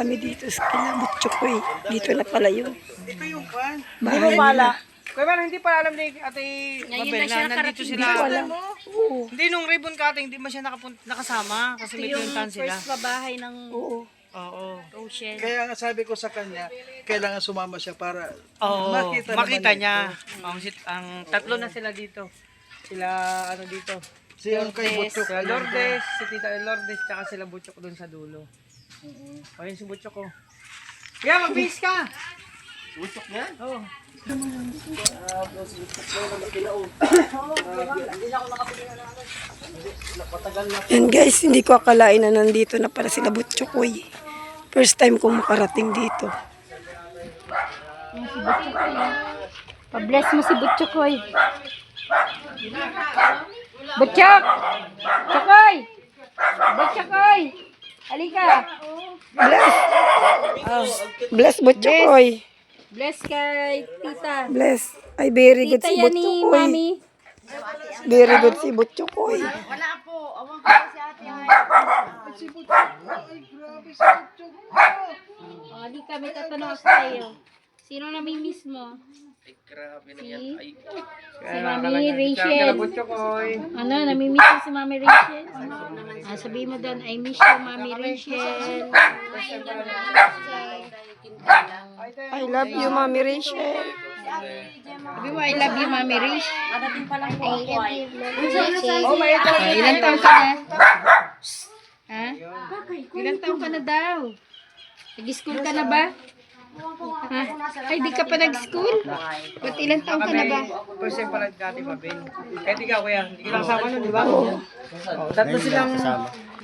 kami dito sa Kinabutchokoy. Dito na pala yun. Ito yung pan. Bahay Hindi mo pala. nila. Kuya Mar, hindi pa alam ni Ate Mabel na nandito sila. Hindi ko alam. Oo. Hindi, nung ribbon cutting, hindi ba siya nakasama? Kasi may pinuntahan sila. First babahay ng Oo. Oo. Rochelle. Kaya nga sabi ko sa kanya, kailangan sumama siya para Oo. makita Makita naman niya. Ang tatlo na sila dito. Sila, ano dito? Si yung kay Butchok. Sila Lourdes, si Tita Lourdes, tsaka sila Butchok doon sa dulo. O, yun si Butchok ko. Kaya, mag-base ka! Butchok niya? Oo. Yan guys, hindi ko akalain na nandito na pala sila Butchokoy. First time kong makarating dito. Pa-bless mo si Butchokoy. Butchok! Chokoy! Butchokoy! Halika! Bless! Bless Butchokoy. Bless kay tita. Bless. Ay, very good Tita si yan ni Butchokoy. Mami. Very good si Butchokoy. O, halika, may tatanong ako sa'yo. Sino namimiss mo? Si Mami Rachel. Butchok ko. Ano, namimiss mo si Mami Rachel? Sabihin mo doon, I miss you, Mami Rachel. I love you, Mami Rachel. Sabi mo, I love you, Mami Rachel. Oh, may ito. Ilang taon ka na? Ha? Ilang taon ka na daw? Nag-school ka na ba? Ha? Ay, di ka pa nag-school? Ba't ilang taon ka na ba? First time pala dati Mabel. Kahit ikaw kuya, hindi ka kasama nun, di ba? Oo. Tatlo silang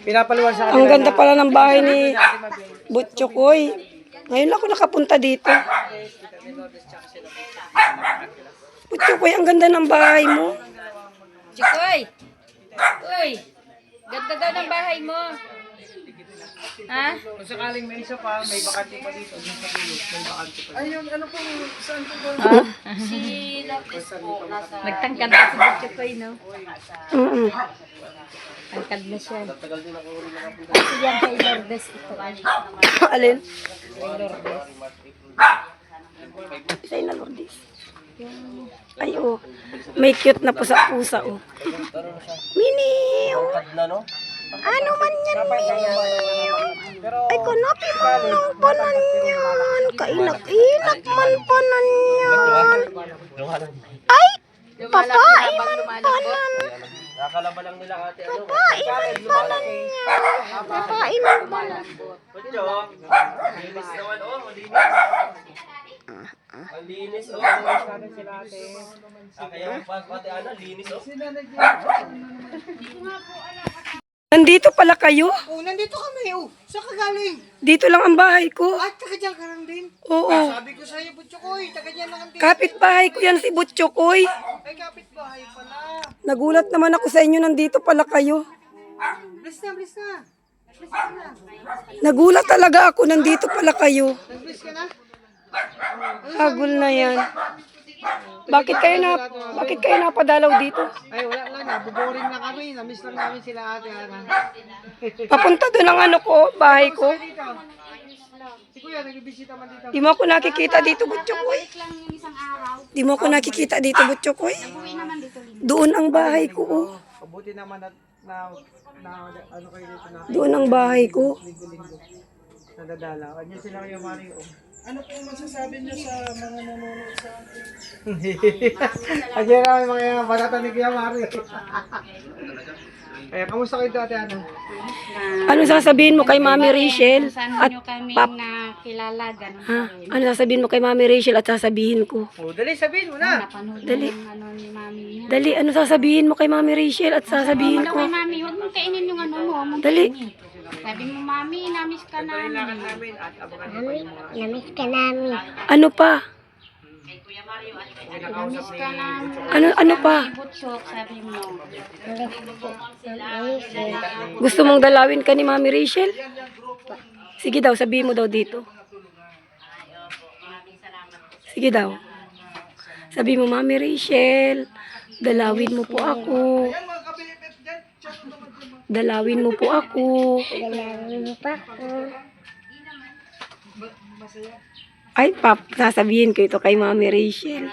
pinapaluan sa kanila. Ang ganda pala ng bahay ni Butchokoy. Ngayon lang ako nakapunta dito. Butchokoy, ang ganda ng bahay mo. Chikoy! Uy! Ganda daw ng bahay mo. Ha? Kung sakaling may isa pa, may bakante pa dito. Dito sa dulo, may bakante pa. Ayun, ano po, saan po ba? Nagtangkad na si Chikoy, no? Mm-mm. Tangkad na siya. Kasi yan kay Lourdes ito. Alin? Kay Lourdes. Isay na Lourdes. Ay, oh. May cute na pusa-pusa, oh. Miniw! Ano man yan, Miniw? Ay, kanapi man ng panan yan. Kainak-inak man panan yan. Ay! Papai man panan. Nakalaba lang nila ate. Papai man panan yan. Papai man panan. Butchok! Linis naman, oh. Linis, oh. Kaya pati ano, linis, oh. Nandito pala kayo? Oh, nandito kami, oh. Saan ka galing? Dito lang ang bahay ko. At taga dyan ka lang din. Oo. Sabi ko sa'yo, Butchokoy, taga dyan lang ang din. Kapit-bahay ko yan si Butchokoy. Ay, kapit-bahay pala. Nagulat naman ako sa inyo, nandito pala kayo. Bless na, bless na. Nagulat talaga ako, nandito pala kayo. Nag-bless ka na? Hagul na yan. Bakit kayo napadalaw dito? Ay, wala lang. Nabuboring na kami. Namiss lang namin sila ate, Ana. Papunta doon ang ano ko, bahay ko. Dito. Si Kuya, nag-ibisita man dito. Di mo ako nakikita dito, Butchokoy. Di mo ako nakikita dito, Butchokoy. Doon ang bahay ko, oh. Pabuti naman na ano kayo dito na Doon ang bahay ko. linggo-linggo. Nadadala. Kanya sila kayo, Mario. Ano po masasabi niyo sa mga nanonood sa atin? Kaya kami mga batata ni Kuya Mario. Kaya, kamusta kayo dati, Ana? Ano sasabihin mo kay Mami Rachel? Saan At nyo kami Pap? nakilala, ganun Ha? pa rin. Ano sasabihin mo kay Mami Rachel at sasabihin ko? Oh, dali, sabihin mo na. Napanood Dali. ng ano ni Mami niya. Dali, ano sasabihin mo kay Mami Rachel at sasabihin Ano ko? kay Mami, huwag mong kainin yung ano mo. Huwag mong Dali. kainin. Sabi mo, Mami, namiss ka namin. Namin at abangan niyo pa yung mga Namiss ka namin. Ano pa? Namiss ka namin. Ano pa? Butchok, sabi mo. Gusto mong dalawin ka ni Mami Rachel? Sige daw, sabihin mo daw dito. Sige daw. Sabi mo, Mami Rachel, dalawin mo po ako. Dalawin mo po ako. Dalawin mo po ako. Ay, sasabihin ko ito kay Mami Rachel.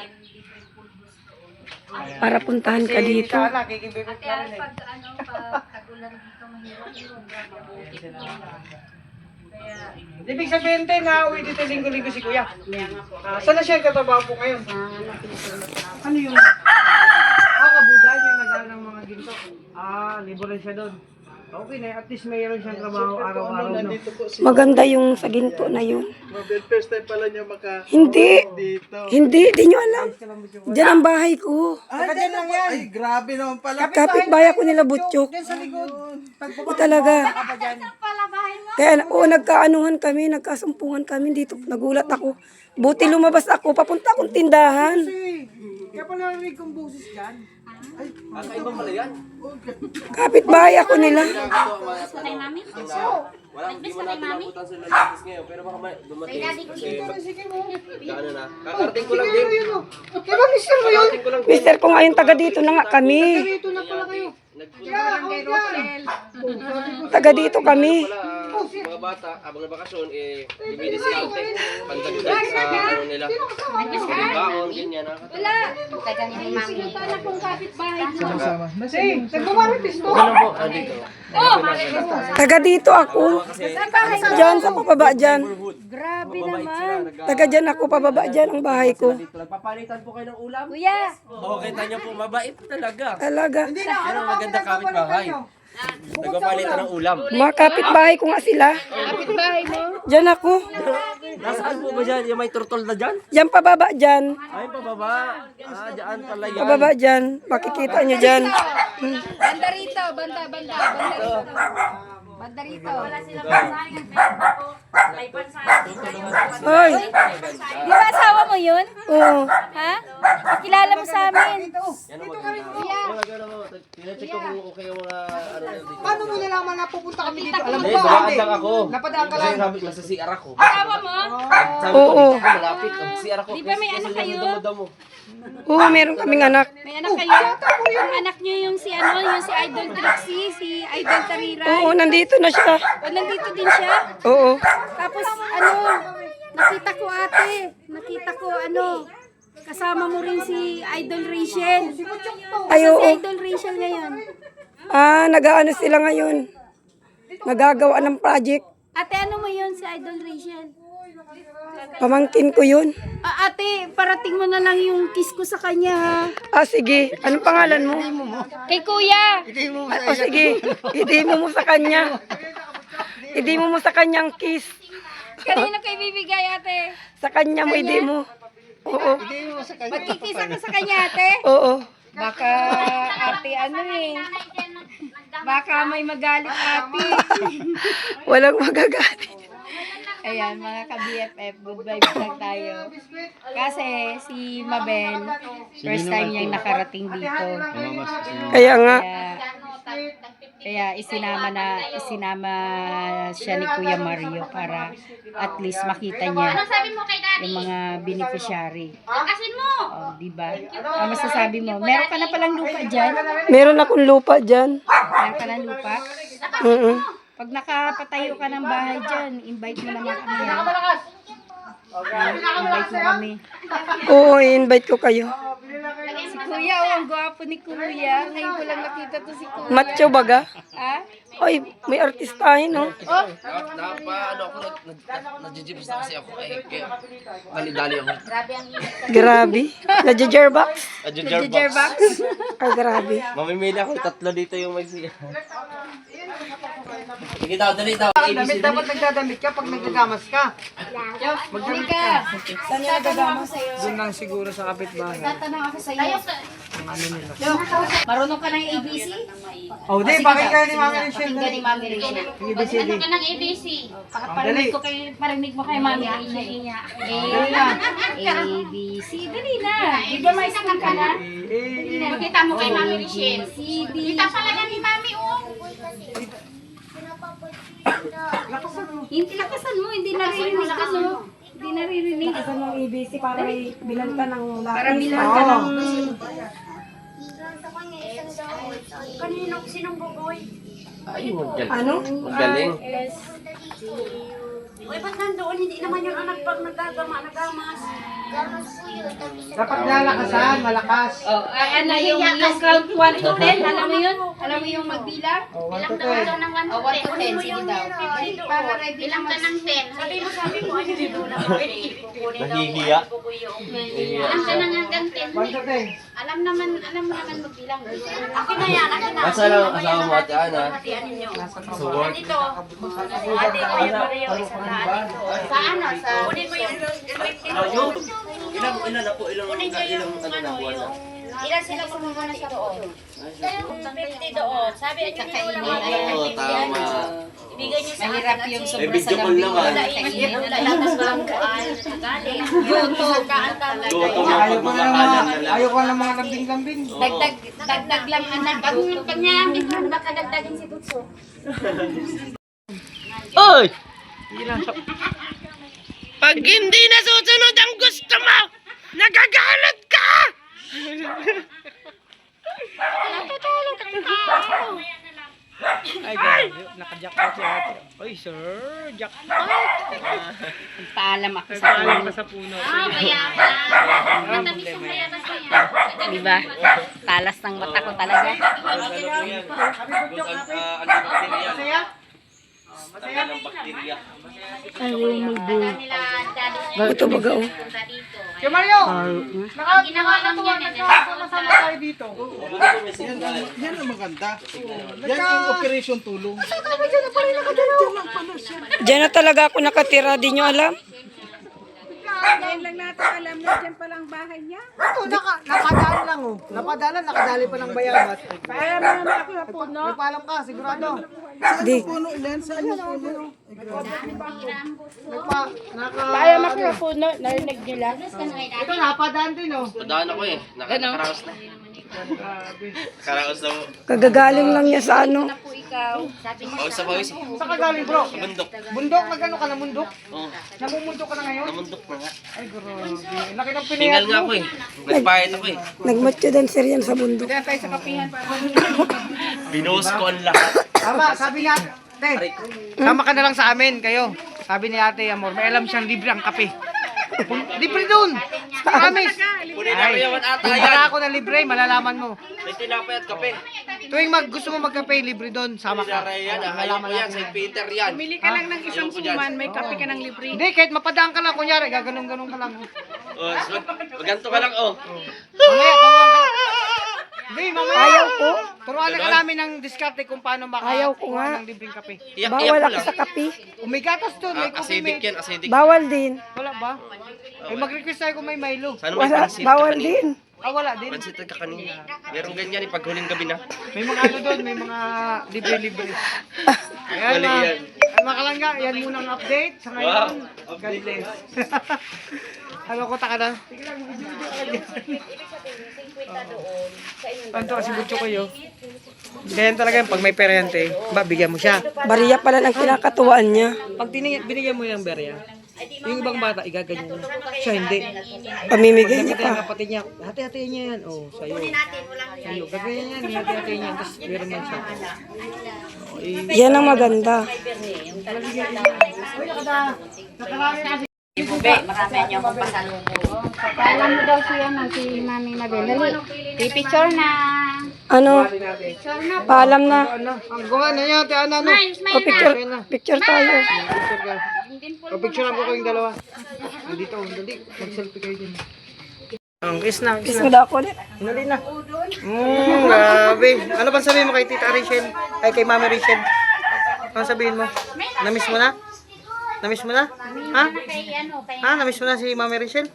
Para puntahan ka dito. Kikibibig na rin eh. Ibig sabihin tayo na uwi dito linggo-linggo si Kuya. Saan na siya katrabaho po ngayon? Ano yun? Kabuday niya nag-aaral ng mga ginto. Libo rin siya doon. Okay na, at least mayroon siyang trabaho araw-araw. No? Nandito po si Maganda yung sa ginto na yun. Mabel. First time pala niya Hindi. dito. Hindi, di nyo alam. Diyan ang bahay ko. Dyan lang yan. Ay, grabe naman pala. Kapitbahay ako nila Butchok. Dyan sa likod. O talaga. Kaya nagkaanuhan kami, nagkasumpungan kami dito. Nagulat ako. Buti lumabas ako, papunta akong tindahan. Kaya pala narinig kong boses dyan. Kapitbahay ako nila. Kay mami? Nagbis ka kay mami? Kakarating ko lang din. Kaya ba mister mo yun? Mister ko ngayon taga dito na nga kami. Dito na pala kayo. Taga dito kami. Mga bata, habang nabakasyon, dimidiskarte. Pandagdag sa ano nila. Baon, ganyan. Wala. Taga ni mami. Nagmamaritis to. Ano po? Dito. Taga dito ako. Diyan sa pababa dyan. Grabe naman. Taga dyan ako, pababa dyan ang bahay ko. Nagpapalitan po kayo ng ulam. Kuya, Oo, kita niyo po, mabait talaga. Talaga. Pero maganda kapitbahay. Nagpapalitan ng ulam. Mga kapitbahay ko nga sila. kapitbahay mo? Dyan ako. Nasaan po ba dyan? Yung may turtol na dyan? Dyan pababa dyan. Ay, pababa. Dyan pala yan. Pababa dyan. Makikita nyo dyan. Banda rito, banda rito. Banda rito. Hoy. Di ba asawa mo yun? Oo. Ha? Pakilala mo sa amin. Yan ang maganda. Tinacheck ko kung okay yung mga ano na dito. Paano mo nalaman na pupunta kami dito? Alam mo Hindi, ba? dumaan lang ako. Napadaan ka Kasi lang. sabi ko, nasa CR ako. Asawa mo? Sabi ko, Oo. dito ako malapit. Ang CR ako. Di ba may anak kayo? Damo-damo. Oo, meron kaming anak. May anak kayo? Yung anak nyo yung si yung si Idol Trixie, si Idol Tarira. Oo, nandito na siya. O, nandito din siya. Oo. Tapos nakita ko kasama mo rin si Idol Rachel. Ay, Si oo. Idol Rachel ngayon. Nag-aano sila ngayon. Nagagawa ng project. Ate, ano mo yun si Idol Rachel? Pamangkin ko yun. Ate, parating mo na lang yung kiss ko sa kanya ha. Sige. Anong pangalan mo? Kay Kuya. Sige. Idimo mo sa kanya. Idimo mo sa kanyang kiss. Kanino kayo bibigay ate? Sa kanya mo idimo. Oo. Magkikisa ka sa kanya ate? Oo. Baka ate baka may magalit ate. Walang magagalit. Ayan, mga ka-BFF, good vibes lang tayo. Kasi si Mabel, first time niyang nakarating dito. Kaya nga. Kaya isinama siya ni Kuya Mario para at least makita niya Sabi mo kay daddy. yung mga beneficiary. Kasin mo. Oh, di ba? Ano masasabi mo? Meron ka na palang lupa dyan? Meron akong lupa dyan. Meron ka na lupa? Mm-mm. Pag nakapatayo ka ng bahay dyan, invite mo naman kami. Ha? Invite mo kami. Oo, i-invite ko kayo. Si Kuya, ang gwapo ni Kuya. Ngayon ko lang nakita to si Kuya. Macho baga? Ha? Oy, may artistahin, no? Ano ako, nag-jibs na kasi ako. Kaya dali-dali ako. Grabe. Nadja-jerbox? Jerbox? Ay, grabe. Mamimili ako, 3 dito yung may siya. Sige daw, dali daw. Damit dapat nagdadamit ka pag nagdadamas ka. Magdamit ka. Saan niya nagagamas sa'yo? Doon lang siguro sa kapitbahay. Tatanong ako sa'yo. Marunong ka ng ABC? Oh, di, bakit kayo ni Mami Rachel? Pakinggan ni Mami Rachel. ABCD. Ano ka ng ABC? Parinig mo kay Mami Rachel. ABC. Dali na. Di ba may school ka na? Makita mo kay mami Rachel. CD. Kita pala yan ni mami Hindi lakasan mo. Hindi naririnig ka, no? Hindi naririnig. Sa mga ABC para may bilanta ng Para bilang ka ng... Ay, magaling. Ano? Magaling. Uy, ba't nandoon? Hindi naman yung anak pag nagamas. Gamas po yun. Dapat lalakasan, malakas. Oh, ano yung count 1 to 10? Alam mo yun? Alam mo yung magbilang? Oh, 1 Bilang to daw 10. ito ng 1 to Oh, 1 to 10. 10. Sige daw. Para ready bilang ka ng 10. Sabi mo, ayun dito na. Nahihiya. Bilang ka ng hanggang 10. 1 to 10. Alam mo naman magbilang. Akin na yan, akin na. Nasa lang kasama mo ate Ana. Hatian ninyo. Sa work. Dito. Ate ko yung Mario, isa lahat dito. Sa ano? Sa... Kunin mo yung 20. Ilan na po? Ilang Kunin niyo yung ano, yung... Ilan sila kumuha na sa doon? 50 doon. Sabi niyo nila wala Oo, tama. Ibigay niyo sa Mahirap akin yung kasi sobra May sa video call lambing. naman. latas walang kuan. Galing. YouTube. Luto mo pag mga kanan na lang. Ayaw ko ng mga lambing-lambing. Dagdag lang anak. Pag niya, baka dagdagin si Tutso. Oy! Pag hindi nasusunod ang gusto mo, nagagalit ka! Ay, grabe. Naka-jackpot si ate. Oy, sir. Jackpot. Paalam ako sa Nagpaalam puno. ka sa puno. Bayaran. Matamis yung bayaran sa yan. Diba? Talas ng mata ko talaga. Masaya? Masaya ng bakterya. Nila daddy Ito baga oh. punta dito. Kaya Mario! Ginawa lang yan. Nakasama tayo dito. Yan ang maganda. Yan ang operation tulong. Diyan na talaga ako nakatira, di nyo alam? Ito, nakadaan lang oh. Nakadali pa ng bayabat. Kaya naman ako na puno. May paalam ka, sigurado. Di. Puno yan, saan yung puno? Kaya na puno, narinig nila. Ito, napadaan din oh. Padaan ako eh. Nakaraos na. Karaos na mo. Kagagaling lang niya sa ano. Pawis sa pawis. Saan ka galing bro? Bundok. Bundok, nagano ka na mundok? Oo. Namumundok ka na ngayon? Namundok na nga. Ay, grabe. Laki ng Tingal pinayat nga mo. ako eh. Nagpahit ako eh. Nagmatyo din sir yan sa bundok. Binuhos ko ang lahat. Tama, sabi niya, te, sama ka na lang sa amin, kayo. Sabi ni Ate Amor, may alam siyang libre ang kape. Libre dun! Promise! Kunin na ko yaman ata Kung yan. wala ako na libre, malalaman mo. May tinapay at kape. Tuwing gusto mo magkape, libre doon, sama ka. Sara yan ah. Ayaw ko yan. St. Peter yan. Bili ka lang ng isang suman, may kape ka ng libre. Hindi, kahit mapadaan ka lang, kunyari, gaganong-ganong ka lang. Oh, maganto ka lang oh. Mamaya, turuan ka. Hindi, mamaya. Ayaw ko. Turuan na ka namin ng diskarte kung paano Ayaw ko nga. ng libreng kape. Iyak Bawal mo ako lang. sa kape. May gatas doon, may coffee Acidic mate. yan, acidic. Bawal din. Wala ba? Ay, mag-request tayo kung may Milo. Sana may Wala, pansit bawal ka kanina. din. Wala din. Pansit ka kanina. Meron ganyan eh, pag huling gabi na. May mga ano doon, may mga libre-libre. Ayan, Mali yan. mga kalangga, yan muna ang update sa ngayon. Wow, God bless. Ano ko taka na? Anto kasi butyo kayo. Ganyan talaga yan, pag may pera yan, te, bigyan mo siya. Bariya pala ng kinakatuwaan niya. Pag binigyan mo yung berya, yung ibang bata, igaganyan niya. Siya hindi. Pamimigay niya Kita yung pa. kapatid niya, hati-hati niya yan. Oh, sa'yo. Sa'yo, gaganyan yan, hati-hati niya. Tapos meron yan siya. Yan ang maganda. Marami niyo akong pasalubong. Paalam mo daw siya ng si Mami Mabel. Dali. Picture na. Ano? Picture na. Paalam na. Ano? Ang gawa na niya, ate Ana, no? Smile O picture, picture tayo. Picture ka. O, picturean ko kayong dalawa. Dito, dali. Mag-selfie kayo din. Ang kiss na, kiss Kiss na. mo daw ako ulit. Dali na. Grabe. Ano bang sabihin mo kay Tita Rachel? Ay, kay Mami Rachel? Ano sabihin mo? Namiss mo na? Namiss mo na? Ha? Kay ano, kay Ha? Namiss mo na si Mami Rachel?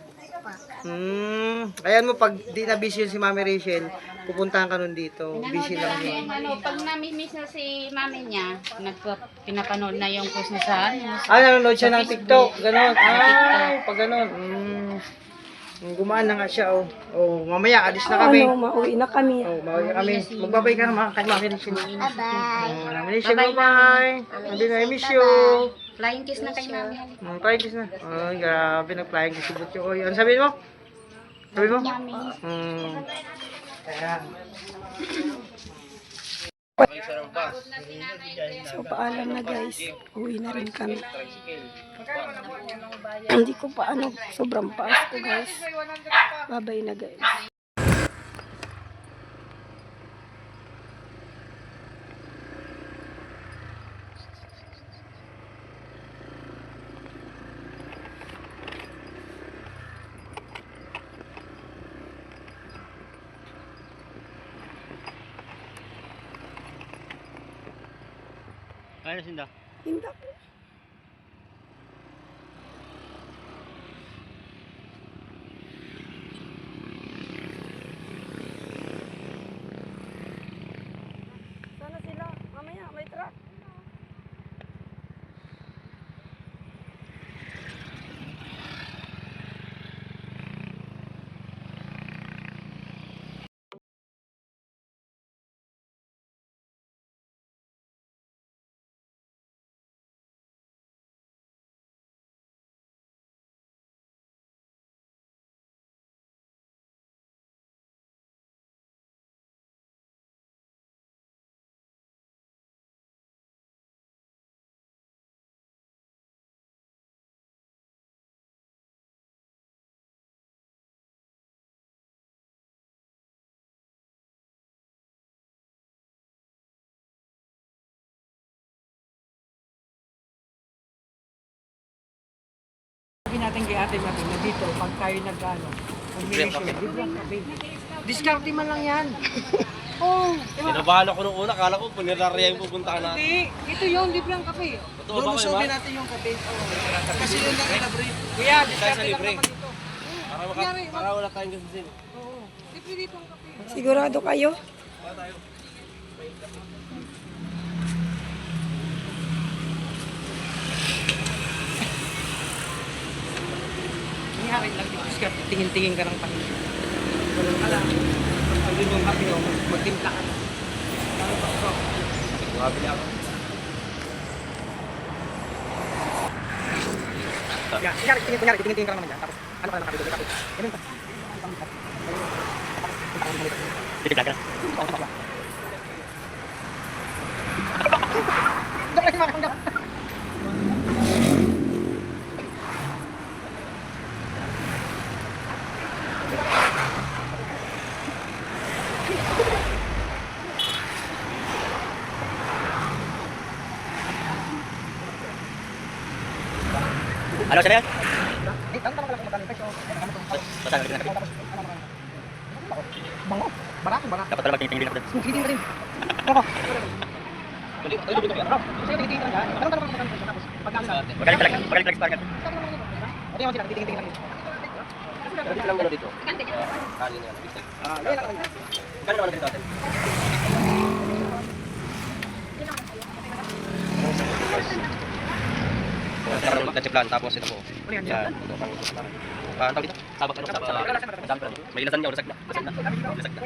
Ayan mo, pag di na busy yun si Mami Rachel, pupuntahan ka nun dito. Busy lang yun. ano, pag nami-miss na si Mami niya, pinapanood na yung post niya sa ano. Ah, nanonood siya ng TikTok. Ganon. Ay, pag ganon. Gumaan na nga siya, oh. Oh, mamaya, alis na kami. Ano, mauwi na kami. Oh, mauwi kami. Magbabay ka naman kay Mami Rachel. Bye-bye. Oh, Mami Rachel, bye-bye. Sabi na, I miss you. Flying kiss na kay Mami. Flying kiss na. Ay, grabe, nag-flying kiss si Butyo. Oh, ano sabihin mo? Sabihin mo? Mami. Kaya, Okay, sa ng bus. So, paalam na guys. Uwi na rin kami. Tricycle. Hindi ko pa sobrang paas ko guys. Babay na guys. Kaya sinda. Hindi. Sana sila. Mamaya, may truck. Sabi natin kay Ate Mabel na dito, pag tayo nag-ano, combination, libreng kape. Diskarte man lang yan. Oo. Kinabahan ako nung una, kala ko punirarya yung pupuntahan natin. Hindi, ito yun, libreng kape. Totoo ba kayo, Lulusubin ma? natin yung kape. Kasi yun lang elaborate. Kuya, Dahil diskarte sa lang libre. naman dito. Para wala tayong gastusin. Oo. Libre dito ang kape. Sigurado kayo? Nangyari lang dito, diskarte, tingin-tingin ka ng pahin. Walang ka lang. Pag yun yung kape, magtimpla ka na. Bumabili ako. Kunyari, tingin-tingin ka naman dyan. Tapos, ano ka naman kape doon? Kape. Ganun ka. Ano sila yan? Barak. Dapat talaga tingin-tingin ako dun. Tingin ka rin. Magaling flex target. Pero lang muna dito. Kanin yan. Kano naman dito natin? Para magkachiplan, tapos ito po. Yan. Ito pang tawag dito? Sabak ano? Sabak. May ilasan niya, lasag na. Lasag na.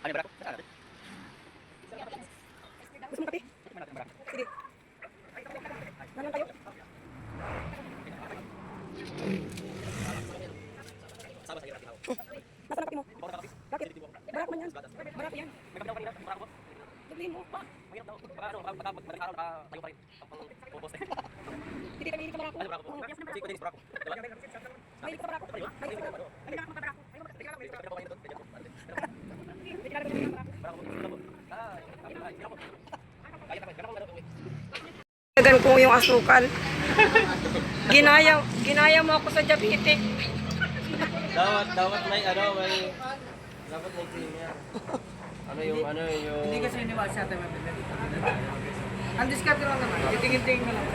Ano ba? Saan? Gusto mo kape? Sige. Nalang kayo? Nasa kape mo? Bakit? Barak man yan. Barak yan. Sabihin mo. Hindi ka mahilig sa barako. Mahilig sa barako. Mahilig sa barako. Gan ko yung asukal. Ginaya mo ako sa diabetic. Dapat may cream yan. Hindi kasi iniwala sa atin mabili. Ang diskarte lang naman, titingin-tingin ka lang.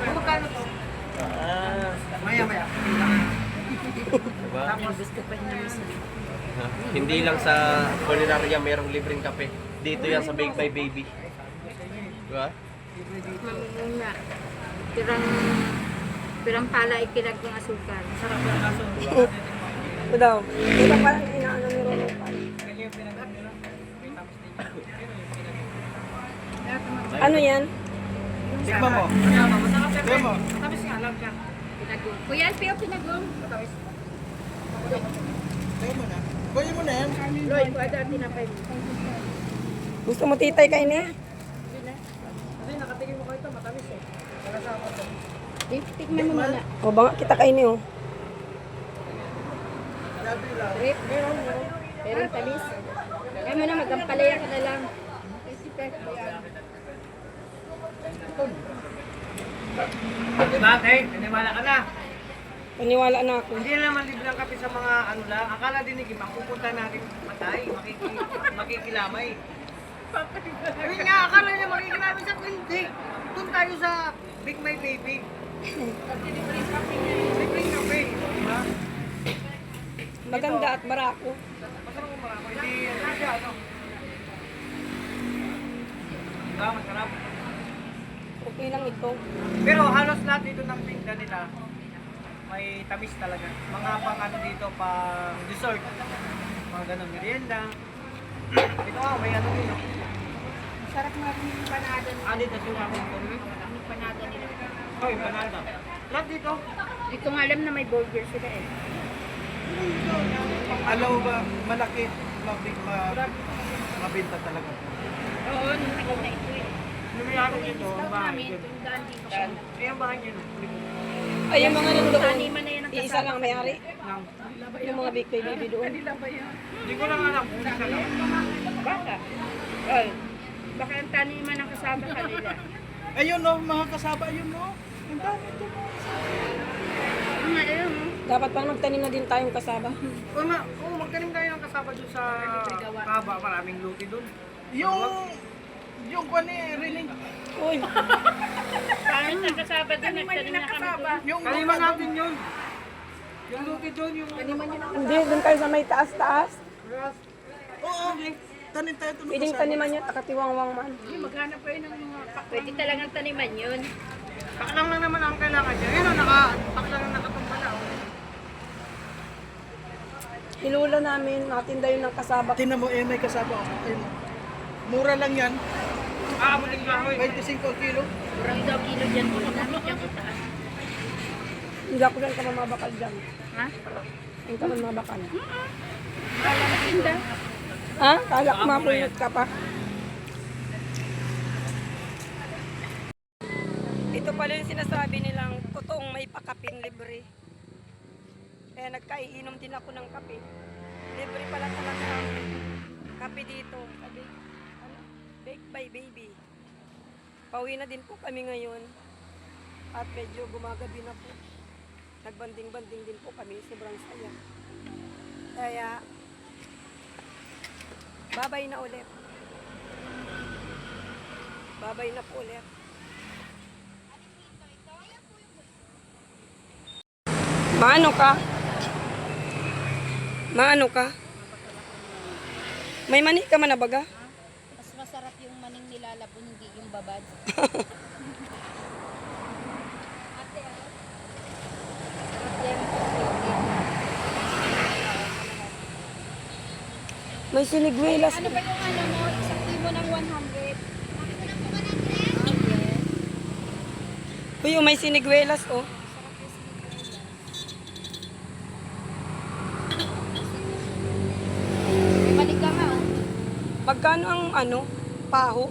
Kung magkano to? Maya. Diba? Hindi lang sa culinarya merong libreng kape. Dito yan sa Bake by Baby. Diba? Mamuna. Tirang Pero ang pala ay pinag ng asukal. Sarap lang kaso. Ito daw. Ito pa lang inaano ni Rolo pa. Ganyan yung pinag-up nyo lang. May tamis din yun. Yun yung pinag-up. Ano yan? Tikman mo. Masama, masarap yan. Tikman mo. Tamis nga lang siya. Pinagong. Kuya, Alpio, pinagong. Tikman mo na. Kunin mo na yan. Lloyd, kuwada, tinapay mo. Gusto mo titay kain eh? Kasi nakatingin mo kayo ito, matamis eh. Nakasama ito. Tikman mo muna. O baka kita kain eh oh. Trip. Pero yung tamis. Kaya mo na, magampalaya ka na lang. Kasi Diba, Kay? Naniwala ka na. Paniwala na ako. Hindi naman libreng kape sa mga ano lang. Akala din ni Kim, ang pupunta natin matay, makikilamay. Ayun nga, akala niya makikilamay sa hindi. Doon tayo sa Big My Baby. Libreng kape, diba? Maganda at barako. Masarap kung marami. Hindi, ano siya, ano? Diba, masarap. Okay lang ito. Pero halos lahat dito ng tinda nila, may tamis talaga. Mga pang ano dito, pang dessert. Mga ganun, merienda. Ito nga, may ano dito. sarap nga rin yung panada nila. Ah, dito yung ako ko. Yung panada nila. Oh, yung panada. Lahat dito. Hindi ko nga alam na may burger sila eh. Alaw ba, malaki, mabenta talaga. Oo, nung tagal na ito eh. Lumiyato dito, ang bahay Namin, dyan. tundaan dito. Eh, ang bahay niya. Ay, yung mga nandoon. Taniman na yan ang Iisa lang may-ari. Nang, Yung mga big baby doon. hindi ko lang alam kung isa lang. baka. Ay, baka ang taniman ang kasama kanila. Ayun no, mga kasaba, ayun no. Ang dami ito. Ang ayun mo. Dapat pang magtanim na din tayong kasaba. Magtanim tayo ng kasama doon sa Kaba. Maraming luti doon. Yung kwan ni Riling. Uy, Kahit ang kasama din, nagtanim na kami doon. Yung Kaliman natin yun. Yung luti doon, yung... hindi, doon tayo sa may taas-taas. Oo, tanim tayo ito ng Pwedeng kasaba. taniman niya, takatiwang-wang man. Maghanap kayo ng mga pwede talagang taniman yun. Paklang lang naman ang kailangan niya. Ayun, paklang ang nakatumba na. Ilula namin, natinda yun ng kasaba. Tingnan mo, may kasaba ako. Ayun. Mura lang yan. Aabutin ka, hoy. 25 ang kilo. Kurang daw kilo dyan po. Nagamit yung itaas. Hindi ako lang ka mamabakal dyan. Ha? Hindi ka mamabakal. Kala na tinda. Ha? Kala ko mapulot ka pa. Ito pala yung sinasabi nilang totoong may pakaping libre. Kaya nagkaiinom din ako ng kape. Libre pala talaga ang kape dito. Sabi, ano? Baked by Baby. Pauwi na din po kami ngayon. At medyo gumagabi na po. Nagbanding-banding din po kami. Sobrang saya. Kaya, babay na ulit. Babay na po ulit. Maano ka? Maano ka? May mani ka man na baga? Mas masarap yung maning nilalapon, hindi yung babad. May sinigwilas. Ano ba yung ano mo? Isang kilo ng 100. Uy, may sinigwilas oh. May manig ka nga oh. Magkano ang ano? Paho?